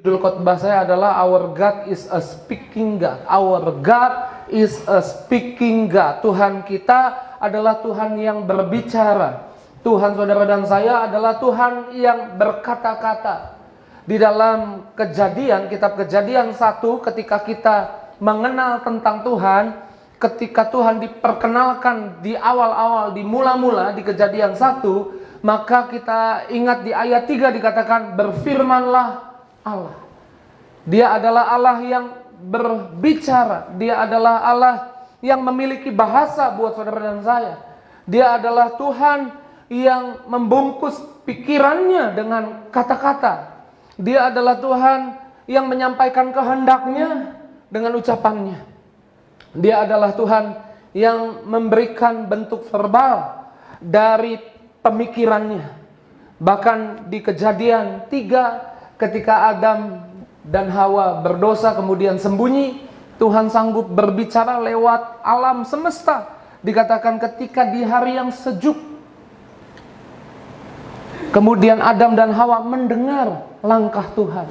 Judul khotbah saya adalah Our God is a speaking God. Our God is a speaking God. Tuhan kita adalah Tuhan yang berbicara. Tuhan saudara dan saya adalah Tuhan yang berkata-kata. Di dalam Kejadian, kitab Kejadian 1, ketika kita mengenal tentang Tuhan, ketika Tuhan diperkenalkan di awal-awal, di mula-mula di Kejadian 1, maka kita ingat di ayat 3 dikatakan, berfirmanlah Allah. Dia adalah Allah yang berbicara. Dia adalah Allah yang memiliki bahasa buat saudara dan saya. Dia adalah Tuhan yang membungkus pikirannya dengan kata-kata. Dia adalah Tuhan yang menyampaikan kehendaknya dengan ucapannya. Dia adalah Tuhan yang memberikan bentuk verbal dari pemikirannya. Bahkan di Kejadian 3, ketika Adam dan Hawa berdosa kemudian sembunyi, Tuhan sanggup berbicara lewat alam semesta. Dikatakan ketika di hari yang sejuk, kemudian Adam dan Hawa mendengar langkah Tuhan.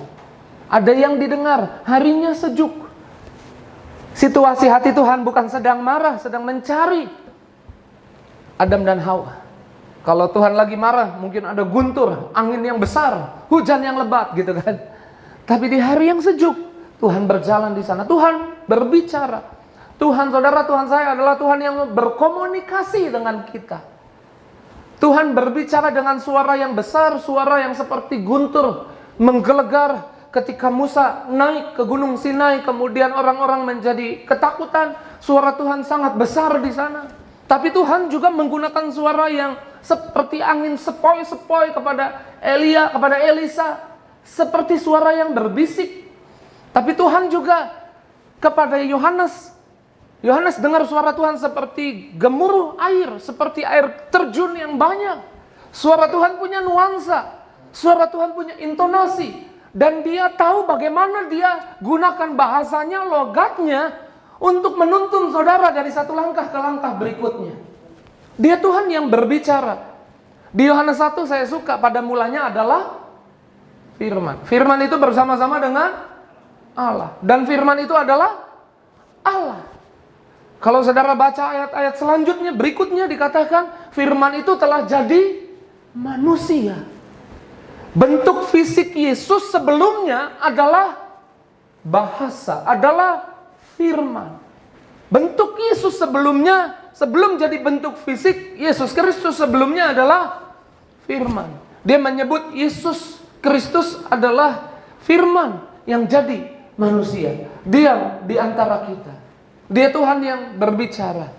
Ada yang didengar, harinya sejuk. Situasi hati Tuhan bukan sedang marah, sedang mencari Adam dan Hawa. Kalau Tuhan lagi marah, mungkin ada guntur, angin yang besar, hujan yang lebat gitu kan. Tapi di hari yang sejuk, Tuhan berjalan di sana. Tuhan berbicara. Tuhan saudara, Tuhan saya adalah Tuhan yang berkomunikasi dengan kita. Tuhan berbicara dengan suara yang besar, suara yang seperti guntur, menggelegar. Ketika Musa naik ke Gunung Sinai, kemudian orang-orang menjadi ketakutan. Suara Tuhan sangat besar di sana. Tapi Tuhan juga menggunakan suara yang seperti angin sepoi-sepoi kepada Elia, kepada Elisa. Seperti suara yang berbisik. Tapi Tuhan juga kepada Yohanes. Yohanes dengar suara Tuhan seperti gemuruh air, seperti air terjun yang banyak. Suara Tuhan punya nuansa. Suara Tuhan punya intonasi. Dan dia tahu bagaimana dia gunakan bahasanya, logatnya, untuk menuntun saudara dari satu langkah ke langkah berikutnya. Dia Tuhan yang berbicara. Di Yohanes 1 saya suka pada mulanya adalah firman. Firman itu bersama-sama dengan Allah. Dan firman itu adalah Allah. Kalau saudara baca ayat-ayat selanjutnya, berikutnya dikatakan firman itu telah jadi manusia. Bentuk fisik Yesus sebelumnya adalah bahasa, adalah firman. Bentuk Yesus sebelumnya, sebelum jadi bentuk fisik, Yesus Kristus sebelumnya adalah firman. Dia menyebut Yesus Kristus adalah firman yang jadi manusia. Dia di antara kita. Dia Tuhan yang berbicara.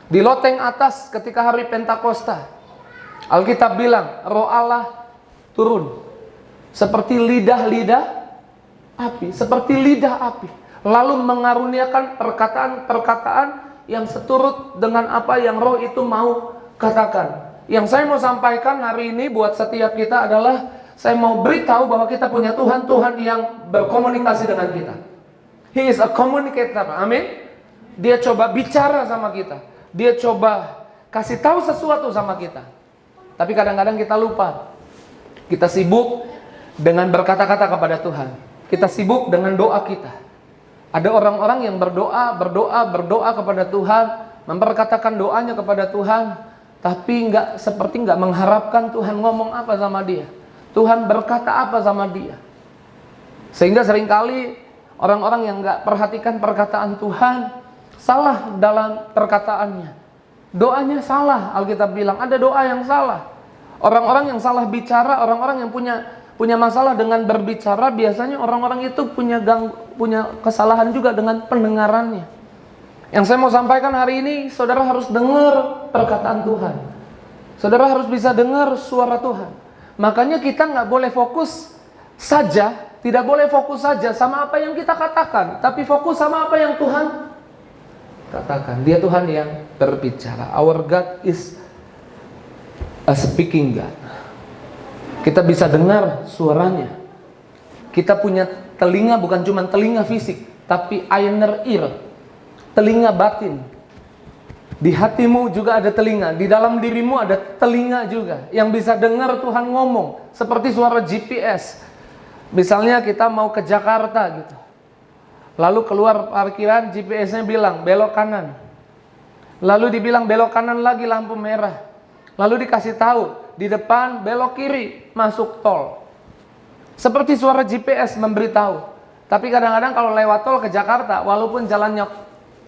Di loteng atas ketika hari Pentakosta, Alkitab bilang Roh Allah turun seperti lidah-lidah api, seperti lidah api, lalu mengaruniakan perkataan-perkataan yang seturut dengan apa yang Roh itu mau katakan. Yang saya mau sampaikan hari ini buat setiap kita adalah, saya mau beritahu bahwa kita punya Tuhan, Tuhan yang berkomunikasi dengan kita. He is a communicator, amin. Dia coba bicara sama kita. Dia coba kasih tahu sesuatu sama kita. Tapi kadang-kadang kita lupa. Kita sibuk dengan berkata-kata kepada Tuhan. Kita sibuk dengan doa kita. Ada orang-orang yang berdoa kepada Tuhan, memperkatakan doanya kepada Tuhan, tapi seperti nggak mengharapkan Tuhan ngomong apa sama dia. Tuhan berkata apa sama dia. Sehingga seringkali orang-orang yang nggak perhatikan perkataan Tuhan salah dalam perkataannya. Doanya salah, Alkitab bilang ada doa yang salah. Orang-orang yang salah bicara, orang-orang yang punya masalah dengan berbicara, biasanya orang-orang itu punya kesalahan juga dengan pendengarannya. Yang saya mau sampaikan hari ini, saudara harus dengar perkataan Tuhan. Saudara harus bisa dengar suara Tuhan. Makanya kita nggak boleh fokus saja, tidak boleh fokus saja sama apa yang kita katakan, tapi fokus sama apa yang Tuhan katakan. Dia Tuhan yang berbicara. Our God is a speaking God. Kita bisa dengar suaranya. Kita punya telinga, bukan cuma telinga fisik, tapi inner ear, telinga batin. Di hatimu juga ada telinga, di dalam dirimu ada telinga juga yang bisa dengar Tuhan ngomong, seperti suara GPS. Misalnya kita mau ke Jakarta gitu. Lalu keluar parkiran, GPS-nya bilang belok kanan. Lalu dibilang belok kanan lagi, lampu merah. Lalu dikasih tahu di depan belok kiri, masuk tol. Seperti suara GPS memberitahu. Tapi kadang-kadang kalau lewat tol ke Jakarta, walaupun jalannya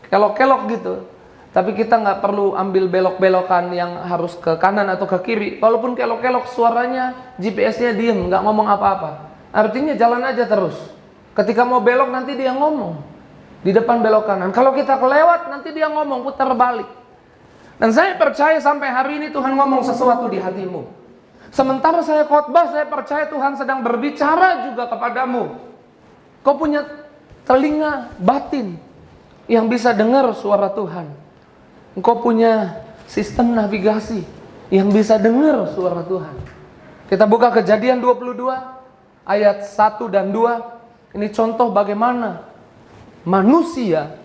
kelok-kelok gitu, tapi kita nggak perlu ambil belok-belokan yang harus ke kanan atau ke kiri. Walaupun kelok-kelok, suaranya GPS-nya diem, nggak ngomong apa-apa. Artinya jalan aja terus. Ketika mau belok nanti dia ngomong di depan belok kanan. Kalau kita kelewat nanti dia ngomong putar balik. Dan saya percaya sampai hari ini Tuhan ngomong sesuatu di hatimu. Sementara saya khotbah, saya percaya Tuhan sedang berbicara juga kepadamu. Kau punya telinga batin yang bisa dengar suara Tuhan. Engkau punya sistem navigasi yang bisa dengar suara Tuhan. Kita buka Kejadian 22 ayat 1 dan 2. Ini contoh bagaimana manusia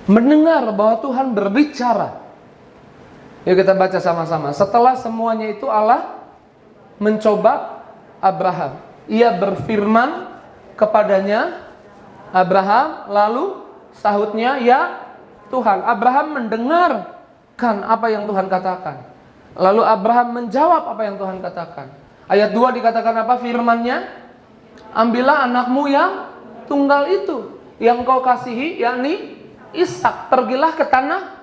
mendengar bahwa Tuhan berbicara. Yuk kita baca sama-sama. Setelah semuanya itu Allah mencoba Abraham. Ia berfirman kepadanya, Abraham, lalu sahutnya, ya Tuhan. Abraham mendengarkan apa yang Tuhan katakan. Lalu Abraham menjawab apa yang Tuhan katakan. Ayat 2 dikatakan apa firmannya? Ambillah anakmu yang tunggal itu, yang kau kasihi, yakni Ishak. Pergilah ke tanah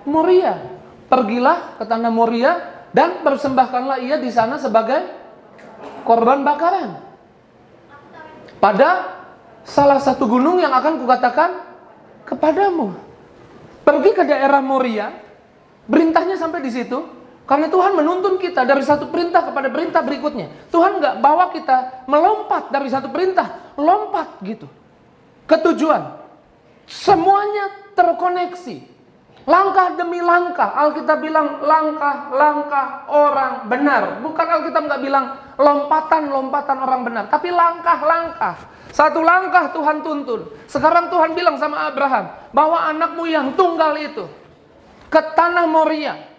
Moria. Pergilah ke tanah Moria dan persembahkanlah ia di sana sebagai korban bakaran. Pada salah satu gunung yang akan kukatakan kepadamu. Pergi ke daerah Moria. Perintahnya sampai di situ. Karena Tuhan menuntun kita dari satu perintah kepada perintah berikutnya. Tuhan nggak bawa kita melompat dari satu perintah, lompat gitu ke tujuan. Semuanya terkoneksi, langkah demi langkah. Alkitab bilang langkah-langkah orang benar. Bukan Alkitab nggak bilang lompatan-lompatan orang benar, tapi langkah-langkah. Satu langkah Tuhan tuntun. Sekarang Tuhan bilang sama Abraham, bawa anakmu yang tunggal itu ke tanah Moria.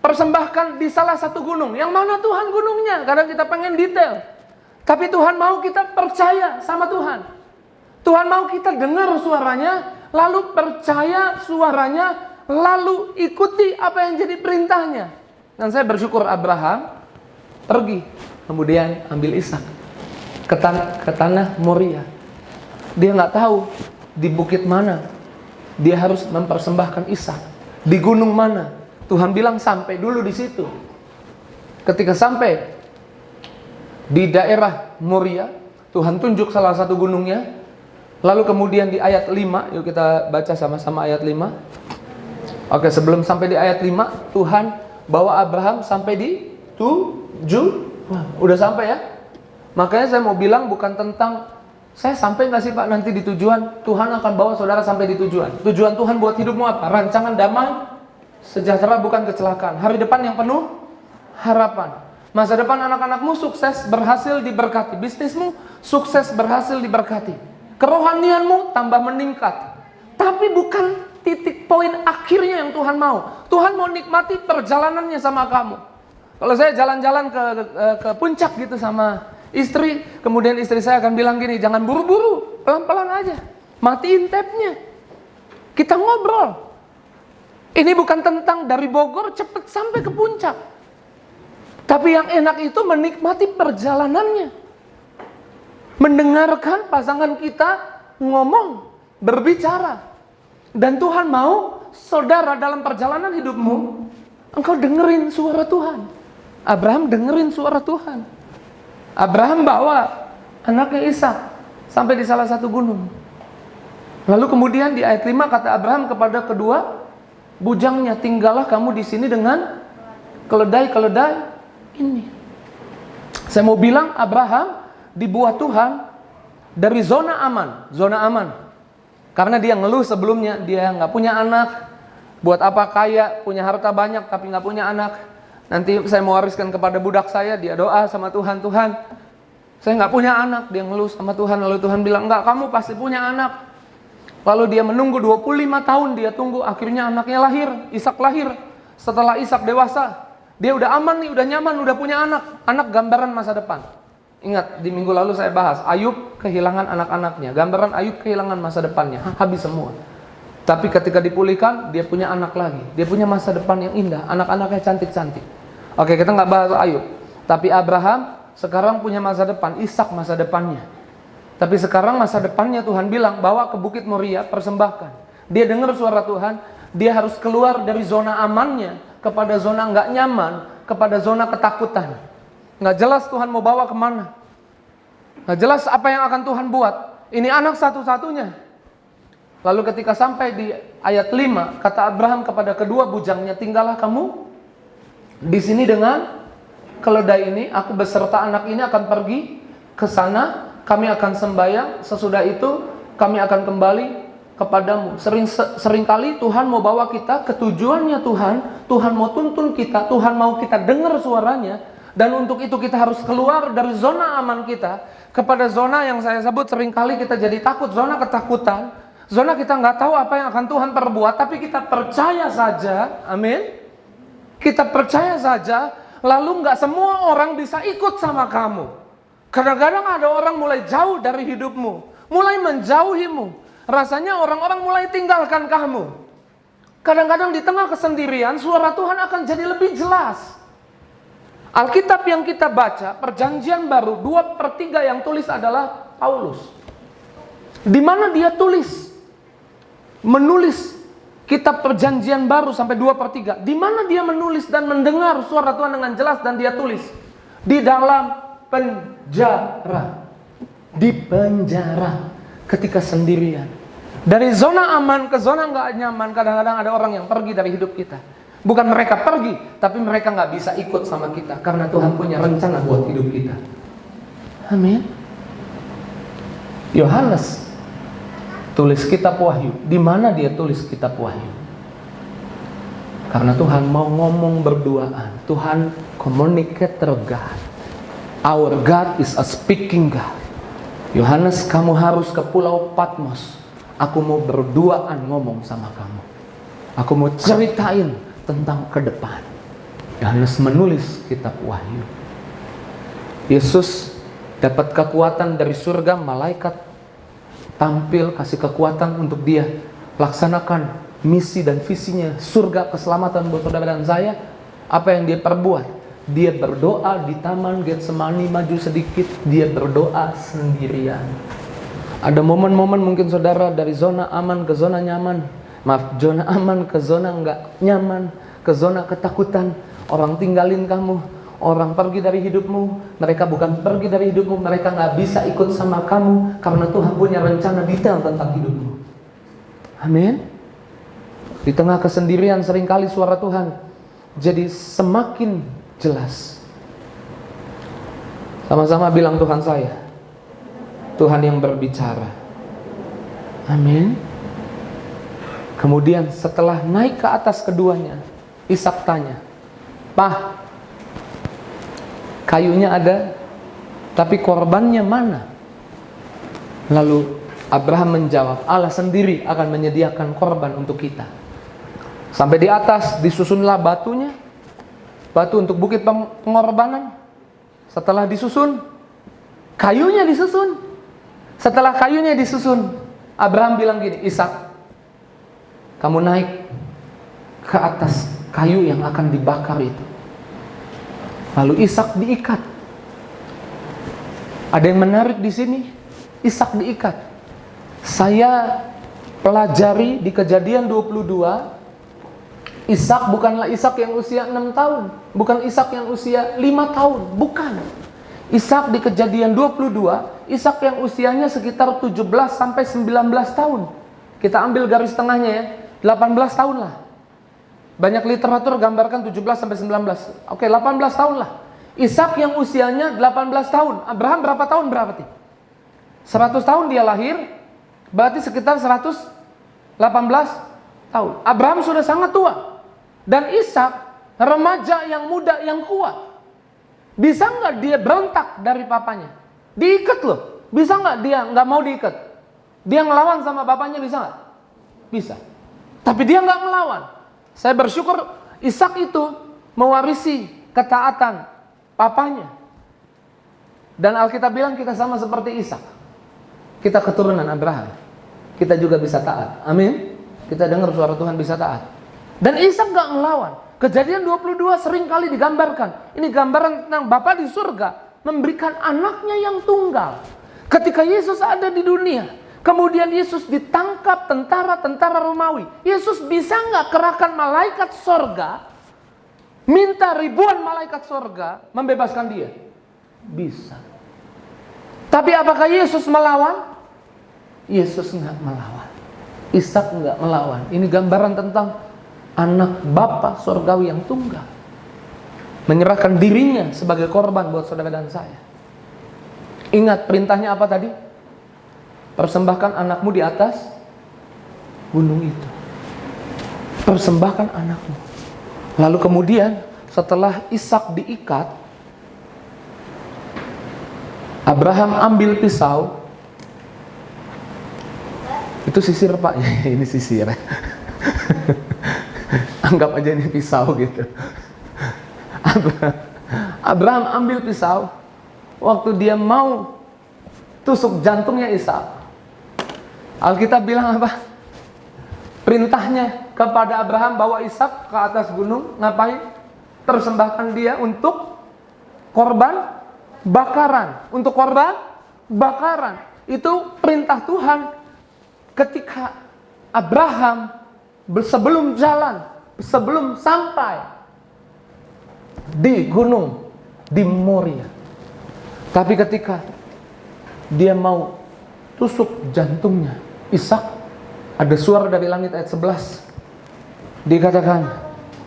Persembahkan di salah satu gunung. Yang mana Tuhan gunungnya? Kadang kita pengen detail. Tapi Tuhan mau kita percaya sama Tuhan. Tuhan mau kita dengar suaranya, lalu percaya suaranya, lalu ikuti apa yang jadi perintahnya. Dan saya bersyukur Abraham pergi, kemudian ambil Ishak ke tanah Moria. Dia nggak tahu di bukit mana dia harus mempersembahkan Ishak, di gunung mana. Tuhan bilang sampai dulu di situ. Ketika sampai di daerah Moria, Tuhan tunjuk salah satu gunungnya. Lalu kemudian di ayat 5, yuk kita baca sama-sama ayat 5. Oke, sebelum sampai di ayat 5, Tuhan bawa Abraham sampai di 7. Wah, udah sampai ya? Makanya saya mau bilang bukan tentang saya sampai nggak sih Pak nanti di tujuan. Tuhan akan bawa saudara sampai di tujuan. Tujuan Tuhan buat hidupmu apa? Rancangan damai sejahtera, bukan kecelakaan. Hari depan yang penuh harapan. Masa depan anak-anakmu sukses, berhasil diberkati. Bisnismu sukses, berhasil diberkati. Kerohanianmu tambah meningkat. Tapi bukan titik poin akhirnya yang Tuhan mau. Tuhan mau nikmati perjalanannya sama kamu. Kalau saya jalan-jalan ke puncak gitu sama istri, kemudian istri saya akan bilang gini, jangan buru-buru, pelan-pelan aja. Matiin tab-nya. Kita ngobrol. Ini bukan tentang dari Bogor cepet sampai ke puncak. Tapi yang enak itu menikmati perjalanannya. Mendengarkan pasangan kita ngomong, berbicara. Dan Tuhan mau saudara dalam perjalanan hidupmu, engkau dengerin suara Tuhan. Abraham dengerin suara Tuhan. Abraham bawa anaknya Ishak sampai di salah satu gunung. Lalu kemudian di ayat 5 kata Abraham kepada kedua bujangnya, tinggallah kamu di sini dengan keledai-keledai ini. Saya mau bilang Abraham dibuat Tuhan dari zona aman, zona aman. Karena dia ngeluh sebelumnya, dia nggak punya anak. Buat apa kaya, punya harta banyak tapi nggak punya anak. Nanti saya mau wariskan kepada budak saya, dia doa sama Tuhan, Tuhan, saya nggak punya anak. Dia ngeluh sama Tuhan, lalu Tuhan bilang, enggak, kamu pasti punya anak. Lalu dia menunggu 25 tahun, dia tunggu, akhirnya anaknya lahir, Ishak lahir. Setelah Ishak dewasa, dia udah aman nih, udah nyaman, udah punya anak. Anak gambaran masa depan. Ingat, di minggu lalu saya bahas, Ayub kehilangan anak-anaknya. Gambaran Ayub kehilangan masa depannya, habis semua. Tapi ketika dipulihkan, dia punya anak lagi. Dia punya masa depan yang indah, anak-anaknya cantik-cantik. Oke, kita nggak bahas Ayub. Tapi Abraham sekarang punya masa depan, Ishak masa depannya. Tapi sekarang masa depannya Tuhan bilang, bawa ke Bukit Moria, persembahkan. Dia dengar suara Tuhan, dia harus keluar dari zona amannya, kepada zona nggak nyaman, kepada zona ketakutan. Nggak jelas Tuhan mau bawa kemana. Nggak jelas apa yang akan Tuhan buat. Ini anak satu-satunya. Lalu ketika sampai di ayat 5, kata Abraham kepada kedua bujangnya, tinggallah kamu di sini dengan keledai ini, aku beserta anak ini akan pergi ke sana, kami akan sembahyang, sesudah itu kami akan kembali kepadamu. Seringkali Tuhan mau bawa kita ke tujuannya Tuhan mau tuntun kita, Tuhan mau kita dengar suaranya, dan untuk itu kita harus keluar dari zona aman kita, kepada zona yang saya sebut seringkali kita jadi takut, zona ketakutan, zona kita nggak tahu apa yang akan Tuhan perbuat, tapi kita percaya saja, amin. Kita percaya saja, lalu nggak semua orang bisa ikut sama kamu. Kadang-kadang ada orang mulai jauh dari hidupmu, mulai menjauhimu. Rasanya orang-orang mulai tinggalkan kamu. Kadang-kadang di tengah kesendirian, suara Tuhan akan jadi lebih jelas. Alkitab yang kita baca, Perjanjian Baru, 2/3 yang tulis adalah Paulus. Di mana dia menulis kitab Perjanjian Baru sampai 2/3. Di mana dia menulis dan mendengar suara Tuhan dengan jelas dan dia tulis? Di dalam penjara. Di penjara ketika sendirian. Dari zona aman ke zona nggak nyaman, kadang-kadang ada orang yang pergi dari hidup kita. Bukan mereka pergi, tapi mereka nggak bisa ikut sama kita karena Tuhan punya rencana buat hidup kita. Amin. Yohanes tulis kitab Wahyu. Di mana dia tulis kitab Wahyu? Karena Tuhan mau ngomong berduaan. Tuhan communicator God. Our God is a speaking God. Yohanes, kamu harus ke Pulau Patmos. Aku mau berduaan ngomong sama kamu. Aku mau ceritain tentang ke depan. Yohanes menulis kitab Wahyu. Yesus dapat kekuatan dari surga, malaikat tampil kasih kekuatan untuk dia laksanakan misi dan visinya, surga keselamatan buat saudara dan saya. Apa yang dia perbuat? Dia berdoa di taman Getsemani, maju sedikit, dia berdoa sendirian. Ada momen-momen mungkin saudara dari zona aman ke zona nyaman. Zona aman ke zona nggak nyaman, ke zona ketakutan. Orang tinggalin kamu, orang pergi dari hidupmu. Mereka bukan pergi dari hidupmu, mereka nggak bisa ikut sama kamu karena Tuhan punya rencana detail tentang hidupmu. Amin. Di tengah kesendirian seringkali suara Tuhan jadi semakin jelas. Sama-sama bilang Tuhan saya, Tuhan yang berbicara. Amin. Kemudian setelah naik ke atas keduanya, Ishak tanya, "Pah, kayunya ada, tapi korbannya mana?" Lalu Abraham menjawab, Allah sendiri akan menyediakan korban untuk kita. Sampai di atas disusunlah batunya, batu untuk bukit pengorbanan. Setelah disusun, kayunya disusun. Setelah kayunya disusun, Abraham bilang gini, Ishak, kamu naik ke atas kayu yang akan dibakar itu. Lalu Ishak diikat. Ada yang menarik di sini, Ishak diikat. Saya pelajari di Kejadian 22, Ishak bukanlah Ishak yang usia 6 tahun, bukan Ishak yang usia 5 tahun, bukan. Ishak di Kejadian 22, Ishak yang usianya sekitar 17 sampai 19 tahun. Kita ambil garis tengahnya ya, 18 tahun lah. Banyak literatur gambarkan 17 sampai 19. Oke, 18 tahun lah. Ishak yang usianya 18 tahun. Abraham berapa tahun berarti? 100 tahun dia lahir, berarti sekitar 118 tahun. Abraham sudah sangat tua. Dan Ishak remaja yang muda yang kuat. Bisa nggak dia berontak dari papanya? Diikat loh. Bisa nggak dia nggak mau diikat? Dia ngelawan sama bapaknya, bisa nggak? Bisa. Tapi dia nggak melawan. Saya bersyukur Ishak itu mewarisi ketaatan papanya. Dan Alkitab bilang kita sama seperti Ishak. Kita keturunan Abraham. Kita juga bisa taat. Amin. Kita dengar suara Tuhan bisa taat. Dan Ishak gak ngelawan. Kejadian 22 sering kali digambarkan. Ini gambaran tentang Bapa di surga memberikan anaknya yang tunggal. Ketika Yesus ada di dunia, kemudian Yesus ditangkap tentara-tentara Romawi. Yesus bisa nggak kerahkan malaikat sorga, minta ribuan malaikat sorga membebaskan dia? Bisa. Tapi apakah Yesus melawan? Yesus nggak melawan. Ishak nggak melawan. Ini gambaran tentang anak Bapa sorgawi yang tunggal, menyerahkan dirinya sebagai korban buat saudara dan saya. Ingat perintahnya apa tadi? Persembahkan anakmu di atas gunung itu. Persembahkan anakmu. Lalu kemudian setelah Ishak diikat, Abraham ambil pisau. Itu sisir Pak, ini sisir. Anggap aja ini pisau gitu. Abraham ambil pisau. Waktu dia mau tusuk jantungnya Ishak, Alkitab bilang apa? Perintahnya kepada Abraham bawa Ishak ke atas gunung. Ngapain? Persembahkan dia untuk korban bakaran. Untuk korban bakaran. Itu perintah Tuhan ketika Abraham sebelum jalan, sebelum sampai di gunung di Moria. Tapi ketika dia mau tusuk jantungnya Ishak, ada suara dari langit ayat 11. Dikatakan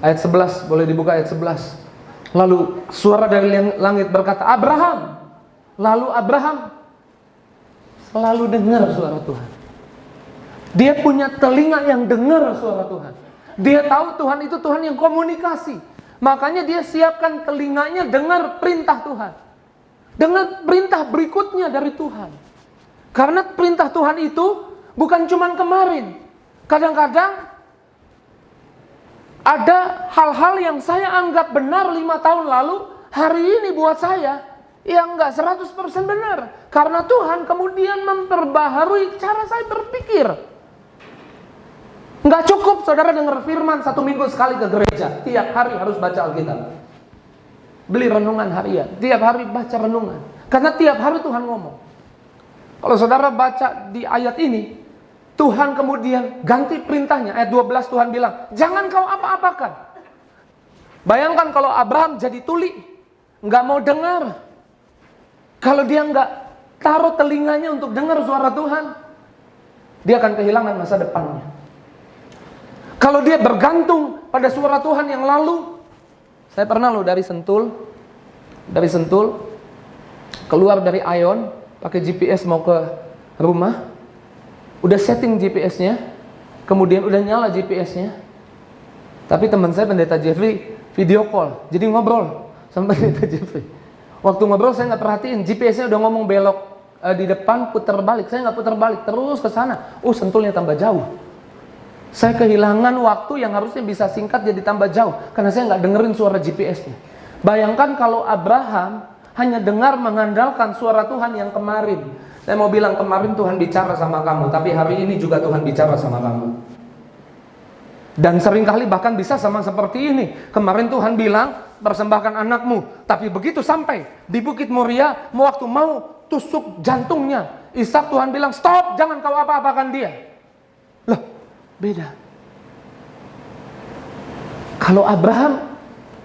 ayat 11, boleh dibuka ayat 11. Lalu suara dari langit berkata, Abraham. Lalu Abraham selalu dengar suara Tuhan. Dia punya telinga yang dengar suara Tuhan. Dia tahu Tuhan itu Tuhan yang komunikasi. Makanya dia siapkan telinganya dengar perintah Tuhan. Dengan perintah berikutnya dari Tuhan. Karena perintah Tuhan itu bukan cuma kemarin. Kadang-kadang ada hal-hal yang saya anggap benar 5 tahun lalu, hari ini buat saya yang enggak 100% benar. Karena Tuhan kemudian memperbaharui cara saya berpikir. Enggak cukup saudara dengar firman 1 minggu sekali ke gereja. Tiap hari harus baca Alkitab. Beli renungan harian, tiap hari baca renungan. Karena tiap hari Tuhan ngomong. Kalau saudara baca di ayat ini, Tuhan kemudian ganti perintahnya. Ayat 12 Tuhan bilang, jangan kau apa-apakan. Bayangkan kalau Abraham jadi tuli, nggak mau dengar. Kalau dia nggak taruh telinganya untuk dengar suara Tuhan, dia akan kehilangan masa depannya. Kalau dia bergantung pada suara Tuhan yang lalu. Saya pernah loh dari Sentul keluar dari Ion pakai GPS mau ke rumah, udah setting GPS-nya, kemudian udah nyala GPS-nya, tapi teman saya pendeta Jeffrey video call, jadi ngobrol sama pendeta Jeffrey. Waktu ngobrol saya nggak perhatiin, GPS-nya udah ngomong belok di depan, putar balik, saya nggak putar balik, terus ke sana. Sentulnya tambah jauh. Saya kehilangan waktu yang harusnya bisa singkat jadi tambah jauh karena saya nggak dengerin suara GPS-nya. Bayangkan kalau Abraham hanya dengar mengandalkan suara Tuhan yang kemarin. Saya mau bilang kemarin Tuhan bicara sama kamu, tapi hari ini juga Tuhan bicara sama kamu. Dan seringkali bahkan bisa sama seperti ini. Kemarin Tuhan bilang persembahkan anakmu, tapi begitu sampai di Bukit Moria, waktu mau tusuk jantungnya Ishak, Tuhan bilang stop, jangan kau apa-apakan dia. Loh, beda. Kalau Abraham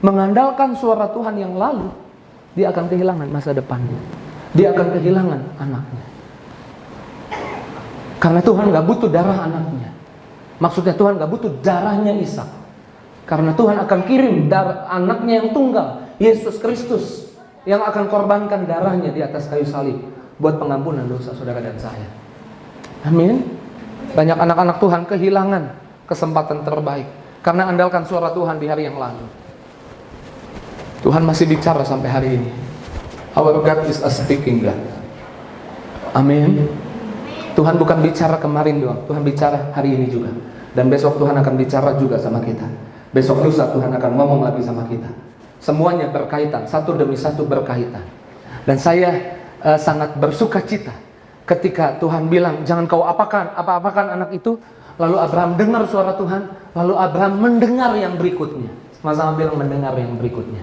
mengandalkan suara Tuhan yang lalu, dia akan kehilangan masa depannya. Dia akan kehilangan anaknya. Karena Tuhan gak butuh darah anaknya. Maksudnya Tuhan gak butuh darahnya Ishak. Karena Tuhan akan kirim darah anaknya yang tunggal, Yesus Kristus, yang akan korbankan darahnya di atas kayu salib buat pengampunan dosa saudara dan saya. Amin. Banyak anak-anak Tuhan kehilangan kesempatan terbaik karena andalkan suara Tuhan di hari yang lalu. Tuhan masih bicara sampai hari ini. Our God is a speaking God. Amin. Tuhan bukan bicara kemarin doang, Tuhan bicara hari ini juga. Dan besok Tuhan akan bicara juga sama kita. Besok lusa Tuhan akan ngomong lagi sama kita. Semuanya berkaitan, satu demi satu berkaitan. Dan saya sangat bersuka cita ketika Tuhan bilang jangan kau apa-apakan anak itu. Lalu Abraham dengar suara Tuhan, lalu Abraham mendengar yang berikutnya. Sama-sama bilang mendengar yang berikutnya.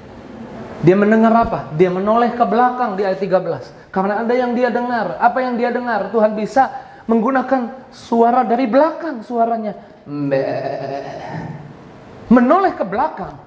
Dia mendengar apa? Dia menoleh ke belakang di ayat 13. Karena ada yang dia dengar. Apa yang dia dengar? Tuhan bisa menggunakan suara dari belakang, suaranya menoleh ke belakang.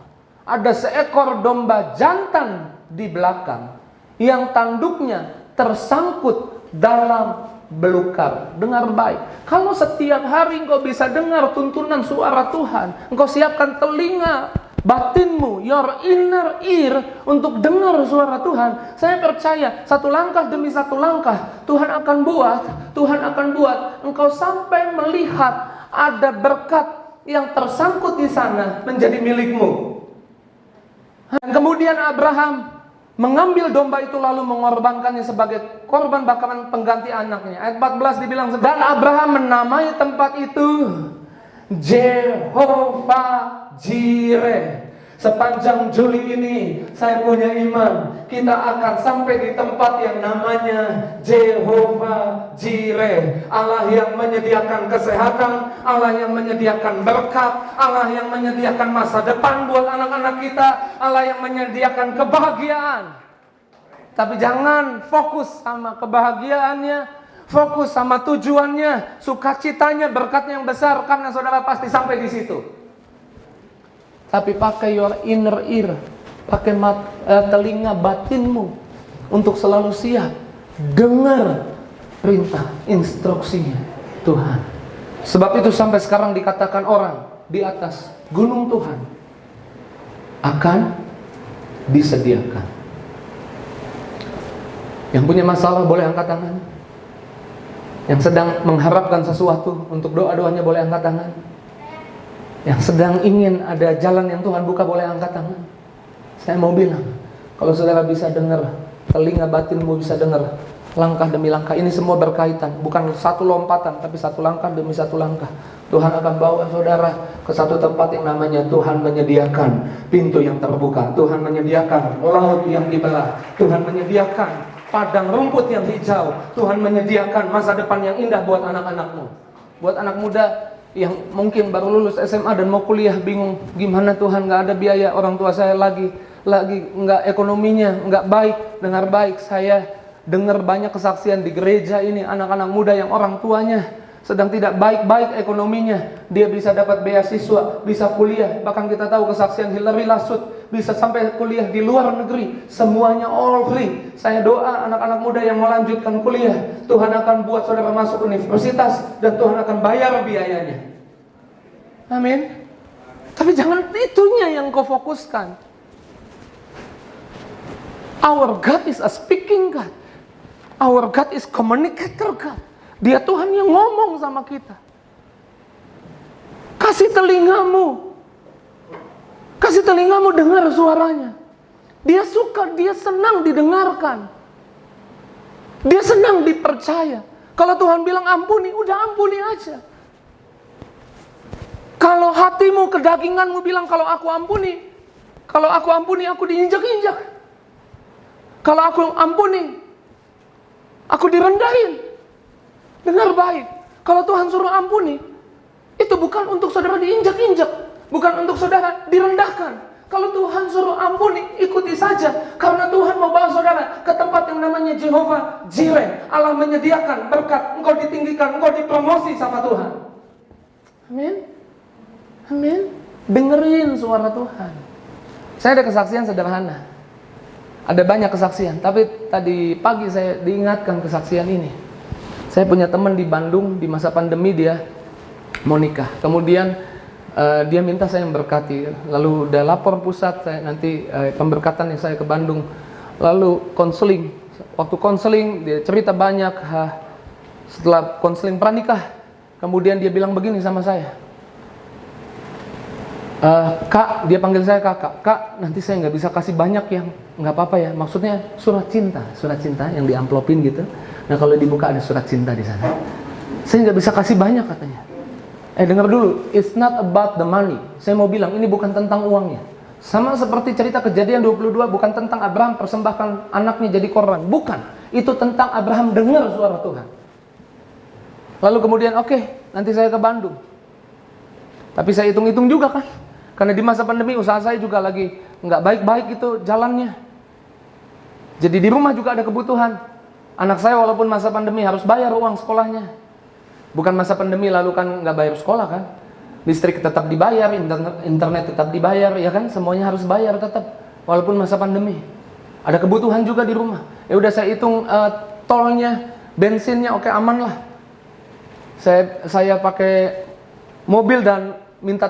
Ada seekor domba jantan di belakang yang tanduknya tersangkut dalam belukar. Dengar baik. Kalau setiap hari engkau bisa dengar tuntunan suara Tuhan, engkau siapkan telinga batinmu, your inner ear, untuk dengar suara Tuhan. Saya percaya satu langkah demi satu langkah Tuhan akan buat engkau sampai melihat ada berkat yang tersangkut di sana menjadi milikmu. Dan kemudian Abraham mengambil domba itu lalu mengorbankannya sebagai korban bakaran pengganti anaknya. Ayat 14 dibilang, dan Abraham menamai tempat itu Jehovah Jireh. Sepanjang Juli ini saya punya iman kita akan sampai di tempat yang namanya Jehovah Jireh. Allah yang menyediakan kesehatan, Allah yang menyediakan berkat, Allah yang menyediakan masa depan buat anak-anak kita, Allah yang menyediakan kebahagiaan. Tapi jangan fokus sama kebahagiaannya, fokus sama tujuannya, sukacitanya, berkatnya yang besar, karena saudara pasti sampai di situ. Tapi pakai your inner ear, pakai telinga batinmu untuk selalu siap dengar perintah, instruksinya Tuhan. Sebab itu sampai sekarang dikatakan orang di atas gunung Tuhan akan disediakan. Yang punya masalah boleh angkat tangan. Yang sedang mengharapkan sesuatu untuk doa-doanya boleh angkat tangan. Yang sedang ingin ada jalan yang Tuhan buka boleh angkat tangan. Saya mau bilang, kalau saudara bisa dengar, telinga batinmu bisa dengar, langkah demi langkah, ini semua berkaitan. Bukan satu lompatan, tapi satu langkah demi satu langkah. Tuhan akan bawa saudara ke satu tempat yang namanya Tuhan menyediakan pintu yang terbuka, Tuhan menyediakan laut yang dibelah, Tuhan menyediakan padang rumput yang hijau, Tuhan menyediakan masa depan yang indah buat anak-anakmu. Buat anak muda yang mungkin baru lulus SMA dan mau kuliah bingung gimana Tuhan, nggak ada biaya, orang tua saya lagi nggak, ekonominya nggak baik. Dengar baik, saya dengar banyak kesaksian di gereja ini, anak-anak muda yang orang tuanya sedang tidak baik-baik ekonominya, dia bisa dapat beasiswa, bisa kuliah. Bahkan kita tahu kesaksian Hillary Lasut bisa sampai kuliah di luar negeri, semuanya all free. Saya doa anak-anak muda yang mau lanjutkan kuliah, Tuhan akan buat saudara masuk universitas dan Tuhan akan bayar biayanya. Amin. Tapi jangan itunya yang kau fokuskan. Our God is a speaking God. Our God is communicator God. Dia Tuhan yang ngomong sama kita. Kasih telingamu dengar suaranya. Dia suka, dia senang didengarkan. Dia senang dipercaya. Kalau Tuhan bilang ampuni, udah ampuni aja. Kalau hatimu, kedaginganmu bilang kalau aku ampuni aku diinjak-injak. Kalau aku ampuni, aku direndahin. Dengar baik, kalau Tuhan suruh ampuni, itu bukan untuk saudara diinjak-injak, bukan untuk saudara direndahkan. Kalau Tuhan suruh ampuni, ikuti saja, karena Tuhan mau bawa saudara ke tempat yang namanya Jehovah Jireh. Allah menyediakan berkat, engkau ditinggikan, engkau dipromosi sama Tuhan. Amin. Amin. Dengerin suara Tuhan. Saya ada kesaksian sederhana. Ada banyak kesaksian, tapi tadi pagi saya diingatkan kesaksian ini. Saya punya teman di Bandung, di masa pandemi dia mau nikah. Kemudian dia minta saya memberkati. Lalu udah lapor pusat, saya nanti pemberkatan yang saya ke Bandung. Lalu konseling. Waktu konseling dia cerita banyak. Setelah konseling pranikah, kemudian dia bilang begini sama saya. Kak, dia panggil saya kakak. Kak, nanti saya nggak bisa kasih banyak yang nggak apa-apa ya. Maksudnya surat cinta yang diamplopin gitu. Nah kalau dibuka ada surat cinta di sana. Saya nggak bisa kasih banyak katanya. Dengar dulu, it's not about the money. Saya mau bilang ini bukan tentang uangnya. Sama seperti cerita Kejadian 22, bukan tentang Abraham persembahkan anaknya jadi korban. Bukan. Itu tentang Abraham dengar suara Tuhan. Lalu kemudian oke, nanti saya ke Bandung. Tapi saya hitung-hitung juga kan, karena di masa pandemi usaha saya juga lagi nggak baik-baik itu jalannya. Jadi di rumah juga ada kebutuhan. Anak saya walaupun masa pandemi harus bayar uang sekolahnya. Bukan masa pandemi lalu kan nggak bayar sekolah kan. Listrik tetap dibayar, internet tetap dibayar, ya kan, semuanya harus bayar tetap walaupun masa pandemi. Ada kebutuhan juga di rumah. Ya udah saya hitung tolnya, bensinnya, oke, aman lah. Saya pakai mobil dan minta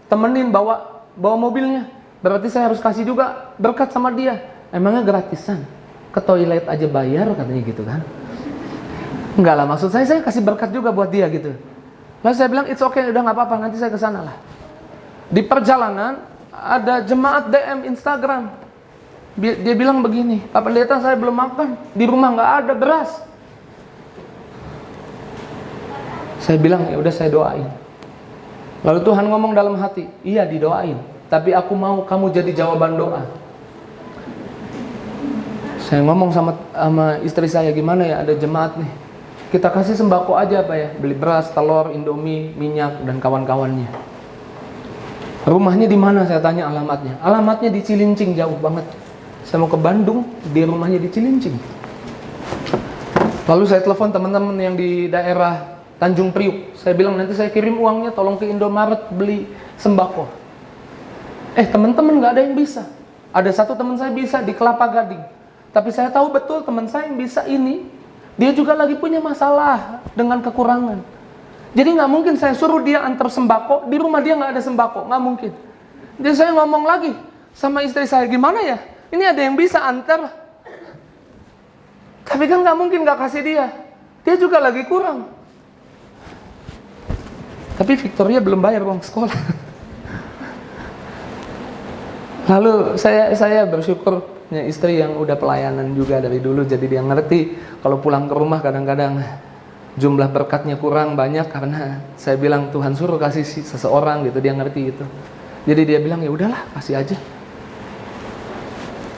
temenin bawa mobilnya. Berarti saya harus kasih juga berkat sama dia. Emangnya gratisan? Ke toilet aja bayar katanya gitu kan. Enggak lah, maksud saya kasih berkat juga buat dia gitu. Lalu saya bilang it's okay, udah nggak apa-apa, nanti saya ke sana lah. Di perjalanan ada jemaat DM Instagram. Dia bilang begini, Pak Pendeta saya belum makan, di rumah nggak ada beras. Saya bilang ya udah saya doain. Lalu Tuhan ngomong dalam hati, iya didoain, tapi aku mau kamu jadi jawaban doa. Saya ngomong sama istri saya, gimana ya, ada jemaat nih, kita kasih sembako aja apa ya, beli beras, telur, indomie, minyak dan kawan-kawannya. Rumahnya di mana? Saya tanya alamatnya. Alamatnya di Cilincing, jauh banget. Saya mau ke Bandung, di rumahnya di Cilincing. Lalu saya telepon teman-teman yang di daerah Tanjung Priuk. Saya bilang nanti saya kirim uangnya, tolong ke Indomaret beli sembako. Teman-teman nggak ada yang bisa. Ada satu teman saya bisa di Kelapa Gading. Tapi saya tahu betul teman saya yang bisa ini, dia juga lagi punya masalah dengan kekurangan. Jadi nggak mungkin saya suruh dia antar sembako, di rumah dia nggak ada sembako, nggak mungkin. Jadi saya ngomong lagi sama istri saya, gimana ya? Ini ada yang bisa antar. Tapi kan nggak mungkin nggak kasih dia. Dia juga lagi kurang. Tapi Victoria belum bayar uang sekolah. Lalu saya bersyukur punya istri yang udah pelayanan juga dari dulu, jadi dia ngerti kalau pulang ke rumah kadang-kadang jumlah berkatnya kurang banyak karena saya bilang Tuhan suruh kasih seseorang gitu, dia ngerti itu. Jadi dia bilang ya udahlah kasih aja.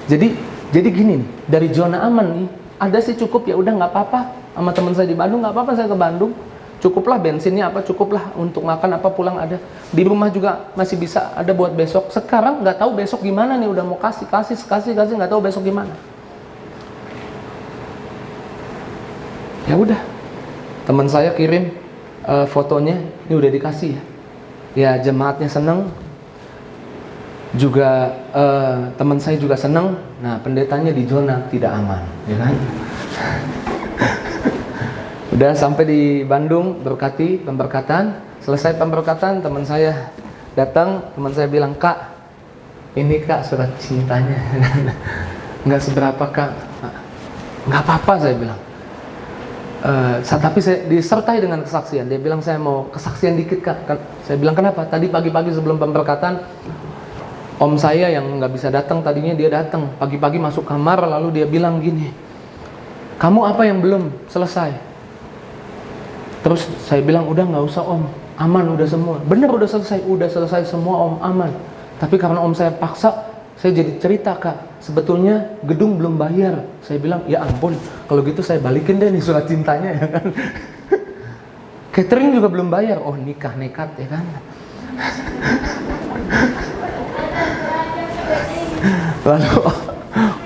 Jadi gini nih, dari zona aman nih, ada sih cukup, ya udah nggak apa-apa sama teman saya di Bandung, nggak apa-apa saya ke Bandung. Cukuplah bensinnya apa, cukuplah untuk makan apa, pulang ada. Di rumah juga masih bisa ada buat besok. Sekarang nggak tahu besok gimana nih, udah mau kasih nggak tahu besok gimana. Ya udah, teman saya kirim fotonya, ini udah dikasih ya. Ya jemaatnya seneng, juga teman saya juga seneng. Nah pendetanya di zona tidak aman, ya kan? Udah sampai di Bandung, berkati pemberkatan. Selesai pemberkatan, teman saya datang, teman saya bilang, Kak, ini Kak surat cintanya. Nggak seberapa Kak. Nggak apa-apa saya bilang. Tapi saya disertai dengan kesaksian. Dia bilang saya mau kesaksian dikit Kak. Saya bilang kenapa? Tadi pagi-pagi sebelum pemberkatan, om saya yang nggak bisa datang tadinya dia datang. Pagi-pagi masuk kamar lalu dia bilang gini, kamu apa yang belum selesai? Terus saya bilang udah nggak usah om, aman udah semua. Bener udah selesai semua om, aman. Tapi karena om saya paksa, saya jadi cerita Kak, sebetulnya gedung belum bayar. Saya bilang ya ampun, kalau gitu saya balikin deh nih surat cintanya ya kan. Catering juga belum bayar, oh nikah nekat ya kan. Lalu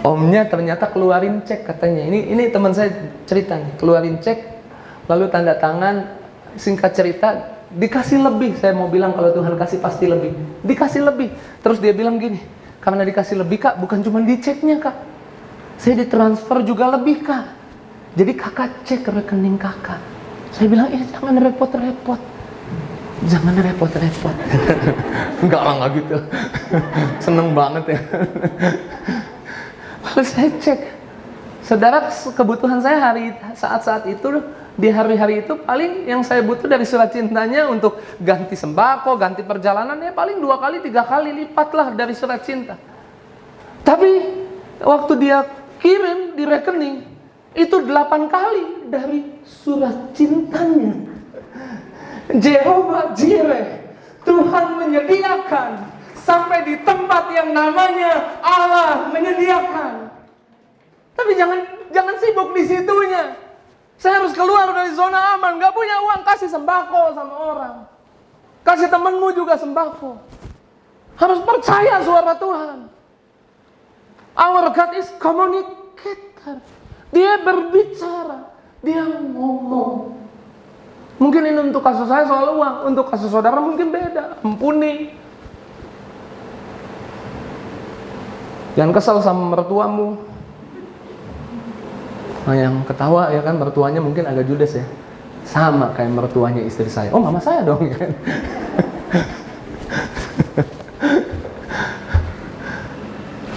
omnya ternyata keluarin cek katanya. Ini teman saya cerita nih, keluarin cek. Lalu tanda tangan, singkat cerita, dikasih lebih. Saya mau bilang kalau Tuhan kasih pasti lebih. Dikasih lebih. Terus dia bilang gini, karena dikasih lebih Kak, bukan cuma di ceknya Kak, saya ditransfer juga lebih Kak. Jadi kakak cek ke rekening kakak. Saya bilang, jangan repot-repot. Jangan repot-repot. Enggak lah, enggak gitu. Seneng banget ya. Lalu saya cek. Saudara, kebutuhan saya saat-saat itu, di hari-hari itu paling yang saya butuh dari surat cintanya untuk ganti sembako, ganti perjalanan, ya paling 2 kali, 3 kali lipat lah dari surat cinta. Tapi waktu dia kirim di rekening, itu 8 kali dari surat cintanya. Jehovah Jireh, Tuhan menyediakan sampai di tempat yang namanya Allah menyediakan. Tapi jangan sibuk di situnya. Saya harus keluar dari zona aman. Gak punya uang, kasih sembako sama orang. Kasih temanmu juga sembako. Harus percaya suara Tuhan. Our God is communicator. Dia berbicara. Dia ngomong. Mungkin ini untuk kasus saya soal uang. Untuk kasus saudara mungkin beda. Ampuni. Jangan kesal sama mertuamu. Nah, yang ketawa ya kan, mertuanya mungkin agak judes ya. Sama kayak mertuanya istri saya. Oh, mama saya dong kan.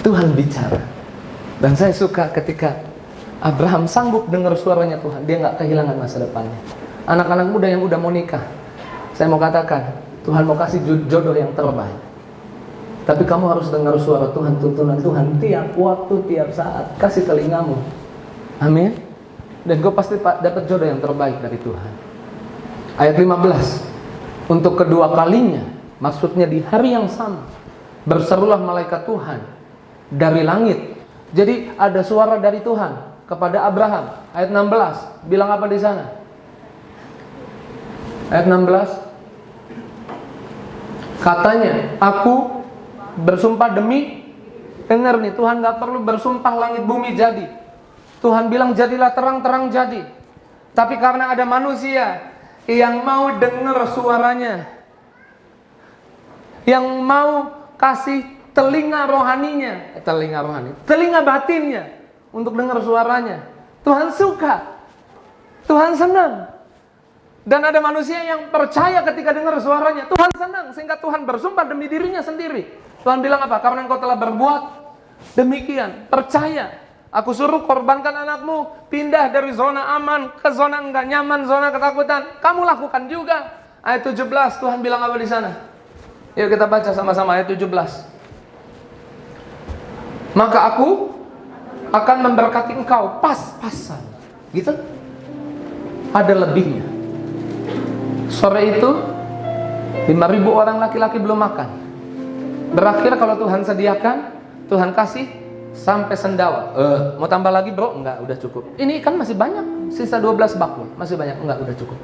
Tuhan bicara. Dan saya suka ketika Abraham sanggup dengar suaranya Tuhan. Dia gak kehilangan masa depannya. Anak-anak muda yang udah mau nikah, saya mau katakan, Tuhan mau kasih jodoh yang terbaik. Tapi kamu harus dengar suara Tuhan, tuntunan Tuhan tiap waktu, tiap saat. Kasih telingamu. Amin. Dan kau pasti dapat jodoh yang terbaik dari Tuhan. Ayat 15. Untuk kedua kalinya, maksudnya di hari yang sama, berserulah malaikat Tuhan dari langit. Jadi ada suara dari Tuhan kepada Abraham. Ayat 16. Bilang apa di sana? Ayat 16. Katanya, aku bersumpah demi, dengar nih, Tuhan gak perlu bersumpah langit bumi jadi. Tuhan bilang jadilah terang, terang jadi. Tapi karena ada manusia yang mau dengar suaranya, yang mau kasih telinga rohaninya, telinga batinnya untuk dengar suaranya, Tuhan suka, Tuhan senang. Dan ada manusia yang percaya ketika dengar suaranya, Tuhan senang, sehingga Tuhan bersumpah demi dirinya sendiri. Tuhan bilang apa? Karena engkau telah berbuat demikian, percaya, aku suruh korbankan anakmu, pindah dari zona aman ke zona enggak nyaman, zona ketakutan. Kamu lakukan juga. Ayat 17, Tuhan bilang apa di sana? Yuk kita baca sama-sama ayat 17. Maka aku akan memberkati engkau pas-pasan. Gitu? Ada lebihnya. Sore itu 5.000 orang laki-laki belum makan. Berakhir kalau Tuhan sediakan, Tuhan kasih sampai sendawa. Mau tambah lagi bro? Enggak, udah cukup. Ini kan masih banyak, sisa 12 bakul. Masih banyak, enggak, udah cukup.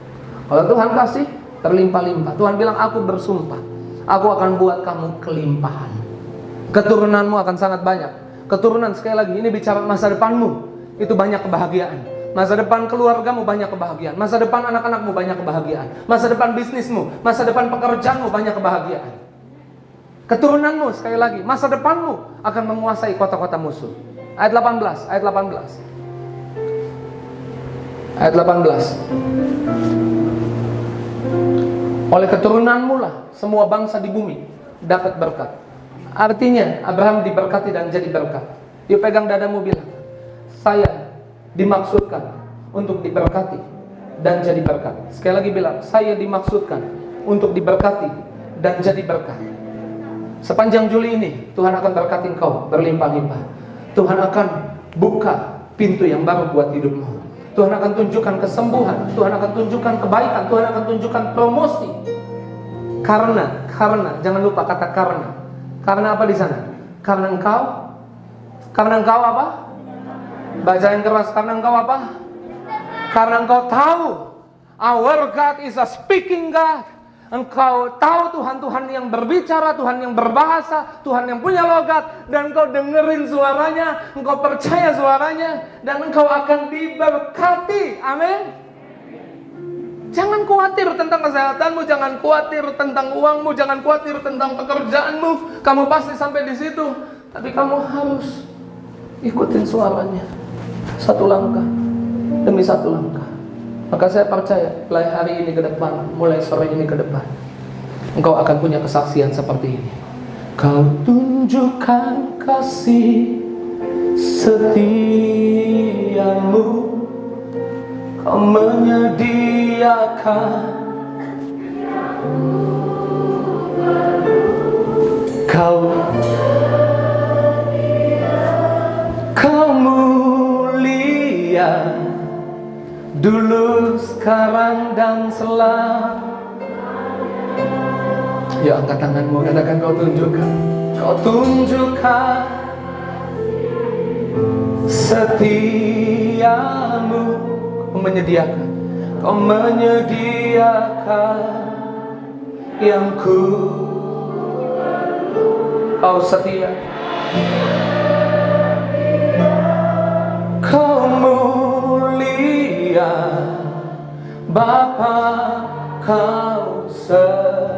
Kalau Tuhan kasih, terlimpah-limpah. Tuhan bilang, aku bersumpah, aku akan buat kamu kelimpahan. Keturunanmu akan sangat banyak. Keturunan, sekali lagi, ini bicara masa depanmu. Itu banyak kebahagiaan. Masa depan keluargamu banyak kebahagiaan. Masa depan anak-anakmu banyak kebahagiaan. Masa depan bisnismu, masa depan pekerjaanmu banyak kebahagiaan. Keturunanmu, sekali lagi, masa depanmu akan menguasai kota-kota musuh. Ayat 18, ayat 18. Ayat 18. Oleh keturunanmu lah semua bangsa di bumi dapat berkat. Artinya Abraham diberkati dan jadi berkat. Yuk pegang dadamu, bilang, saya dimaksudkan untuk diberkati dan jadi berkat. Sekali lagi bilang, saya dimaksudkan untuk diberkati dan jadi berkat. Sepanjang Juli ini Tuhan akan berkati engkau berlimpah-limpah. Tuhan akan buka pintu yang baru buat hidupmu. Tuhan akan tunjukkan kesembuhan, Tuhan akan tunjukkan kebaikan, Tuhan akan tunjukkan promosi. Karena jangan lupa kata karena. Karena apa di sana? Karena engkau apa? Baca yang keras. Karena engkau apa? Karena engkau tahu our God is a speaking God. Engkau tahu Tuhan yang berbicara, Tuhan yang berbahasa, Tuhan yang punya logat. Dan engkau dengerin suaranya, engkau percaya suaranya, dan engkau akan diberkati. Amin. Jangan khawatir tentang kesehatanmu, jangan khawatir tentang uangmu, jangan khawatir tentang pekerjaanmu. Kamu pasti sampai di situ. Tapi kamu harus ikutin suaranya, satu langkah demi satu langkah. Maka saya percaya mulai hari ini ke depan, mulai sore ini ke depan, engkau akan punya kesaksian seperti ini. Kau tunjukkan kasih setiamu, kau menyediakan, kau mulia dulu, sekarang, dan selamanya. Ya, angkat tanganmu, katakan kau tunjukkan Setiamu kau menyediakan yang kau setia, kau mulia Bapa, kau setia.